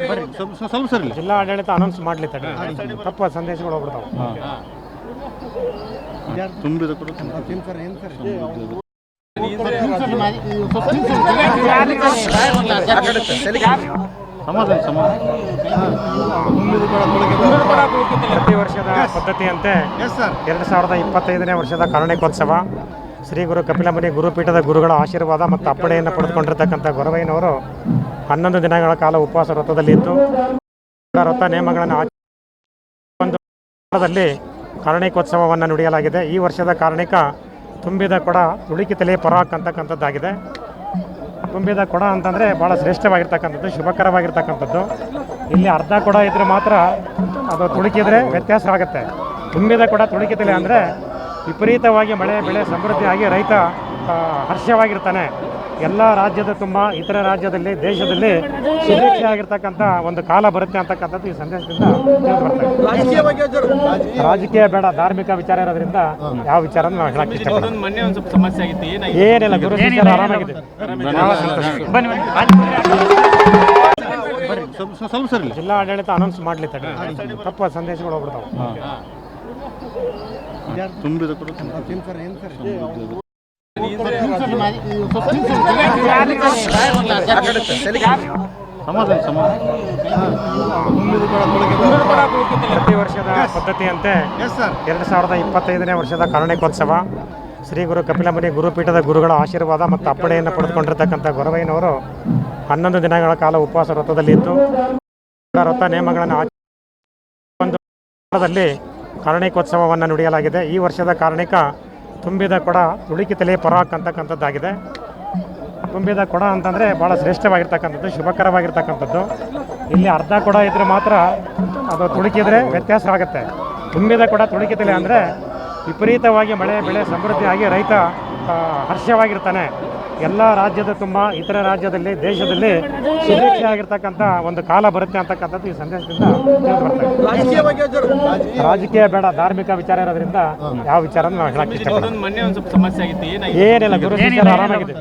ಸ್ವಲ್ಪ ಸರಿ ಜಿಲ್ಲಾ ಆಡಳಿತ ಅನೌನ್ಸ್ ಮಾಡ್ಲಿ ತಪ್ಪ ಸಂದೇಶಗಳು ಹೋಗ್ಬಿಡ್ತಾವೆ. ತುಂಬಿದ ಪ್ರತಿ ವರ್ಷದ ಪದ್ಧತಿಯಂತೆ 2025ನೇ ವರ್ಷದ ಕಾರುಣಿಕೋತ್ಸವ ಶ್ರೀ ಗುರು ಕಪಿಲಮುನಿ ಗುರುಪೀಠದ ಗುರುಗಳ ಆಶೀರ್ವಾದ ಮತ್ತು ಅಪ್ಪಣೆಯನ್ನು ಪಡೆದುಕೊಂಡಿರ್ತಕ್ಕಂಥ ಗೊರವಯ್ಯನವರು 11 ದಿನಗಳ ಕಾಲ ಉಪವಾಸ ವ್ರತದಲ್ಲಿ ಇದ್ದು ವ್ರತ ನಿಯಮಗಳನ್ನು ಒಂದು ವಾರದಲ್ಲಿ ಕಾರುಣಿಕೋತ್ಸವವನ್ನು ನುಡಿಯಲಾಗಿದೆ. ಈ ವರ್ಷದ ಕಾರುಣಿಕ ತುಂಬಿದ ಕೊಡ ತುಳುಕಿತಲೆ ಪರಾಕ್ ಅಂತಕ್ಕಂಥದ್ದಾಗಿದೆ. ತುಂಬಿದ ಕೊಡ ಅಂತಂದರೆ ಭಾಳ ಶ್ರೇಷ್ಠವಾಗಿರ್ತಕ್ಕಂಥದ್ದು, ಶುಭಕರವಾಗಿರ್ತಕ್ಕಂಥದ್ದು. ಇಲ್ಲಿ ಅರ್ಧ ಕೊಡ ಇದ್ದರೆ ಮಾತ್ರ ಅದು ತುಳುಕಿದ್ರೆ ವ್ಯತ್ಯಾಸ ಆಗುತ್ತೆ. ತುಂಬಿದ ಕೊಡ ತುಳುಕಿತಲೆ ಅಂದರೆ ವಿಪರೀತವಾಗಿ ಮಳೆ ಬೆಳೆ ಸಮೃದ್ಧಿಯಾಗಿ ರೈತ ಹರ್ಷವಾಗಿರ್ತಾನೆ. ಎಲ್ಲ ರಾಜ್ಯದ ತುಂಬ ಇತರ ರಾಜ್ಯದಲ್ಲಿ ದೇಶದಲ್ಲಿ ಸುಭಿಕ್ಷೆ ಆಗಿರ್ತಕ್ಕಂಥ ಒಂದು ಕಾಲ ಬರುತ್ತೆ ಅಂತಕ್ಕಂಥದ್ದು ಈ ಸಂದೇಶದಿಂದ ರಾಜಕೀಯ ಬೇಡ, ಧಾರ್ಮಿಕ ವಿಚಾರ ಇರೋದ್ರಿಂದ ಯಾವ ವಿಚಾರ ನಾವು ಹೇಳಕ್ಕೆ ಇಷ್ಟಪಡ್ತೀವಿ. ಏನಿಲ್ಲ, ಗುರು ಶಿಷ್ಯರು ಆರಾಮಾಗಿದೆ. ಸ್ವಲ್ಪ ಸರಿ ಜಿಲ್ಲಾ ಆಡಳಿತ ಅನೌನ್ಸ್ ಮಾಡ್ಲಿ ತಪ್ಪ ಸಂದೇಶಗಳು ಹೋಗ್ಬಿಡ್ತಾವೆ. ತುಂಬಿದ ಪ್ರತಿ ವರ್ಷದ ಪದ್ಧತಿಯಂತೆ 2025ನೇ ವರ್ಷದ ಕಾರುಣಿಕೋತ್ಸವ ಶ್ರೀ ಗುರು ಕಪಿಲಮುನಿ ಗುರುಪೀಠದ ಗುರುಗಳ ಆಶೀರ್ವಾದ ಮತ್ತು ಅಪ್ಪಣೆಯನ್ನು ಪಡೆದುಕೊಂಡಿರ್ತಕ್ಕಂಥ ಗೊರವಯ್ಯನವರು 11 ದಿನಗಳ ಕಾಲ ಉಪವಾಸ ವ್ರತದಲ್ಲಿ ಇದ್ದು ವ್ರತ ನಿಯಮಗಳನ್ನು ಒಂದು ವಾರದಲ್ಲಿ ಕಾರುಣಿಕೋತ್ಸವವನ್ನು ನುಡಿಯಲಾಗಿದೆ. ಈ ವರ್ಷದ ಕಾರುಣಿಕ ತುಂಬಿದ ಕೊಡ ತುಳುಕಿತಲೆ ಪರಾಕ್ ಅಂತಕ್ಕಂಥದ್ದಾಗಿದೆ. ತುಂಬಿದ ಕೊಡ ಅಂತಂದರೆ ಭಾಳ ಶ್ರೇಷ್ಠವಾಗಿರ್ತಕ್ಕಂಥದ್ದು, ಶುಭಕರವಾಗಿರ್ತಕ್ಕಂಥದ್ದು. ಇಲ್ಲಿ ಅರ್ಧ ಕೊಡ ಇದ್ದರೆ ಮಾತ್ರ ಅದು ತುಳುಕಿದ್ರೆ ವ್ಯತ್ಯಾಸ ಆಗುತ್ತೆ. ತುಂಬಿದ ಕೊಡ ತುಳುಕಿತಲೆ ಅಂದರೆ ವಿಪರೀತವಾಗಿ ಮಳೆ ಬೆಳೆ ಸಮೃದ್ಧಿಯಾಗಿ ರೈತ ಹರ್ಷವಾಗಿರ್ತಾನೆ. ಎಲ್ಲ ರಾಜ್ಯದ ತುಂಬ ಇತರ ರಾಜ್ಯದಲ್ಲಿ ದೇಶದಲ್ಲಿ ಸುಭಿಕ್ಷೆ ಆಗಿರ್ತಕ್ಕಂಥ ಒಂದು ಕಾಲ ಬರುತ್ತೆ ಅಂತಕ್ಕಂಥದ್ದು ಈ ಸಂದೇಶದಿಂದ ರಾಜಕೀಯ ಬೇಡ, ಧಾರ್ಮಿಕ ವಿಚಾರ ಇರೋದ್ರಿಂದ ಯಾವ ವಿಚಾರ ನಾವು ಹೇಳಕ್ಕೆ ಇಷ್ಟಪಡ್ತೀವಿ. ಏನಿಲ್ಲ, ಗುರು ಶಿಷ್ಯರು ಆರಾಮಾಗಿದೆ.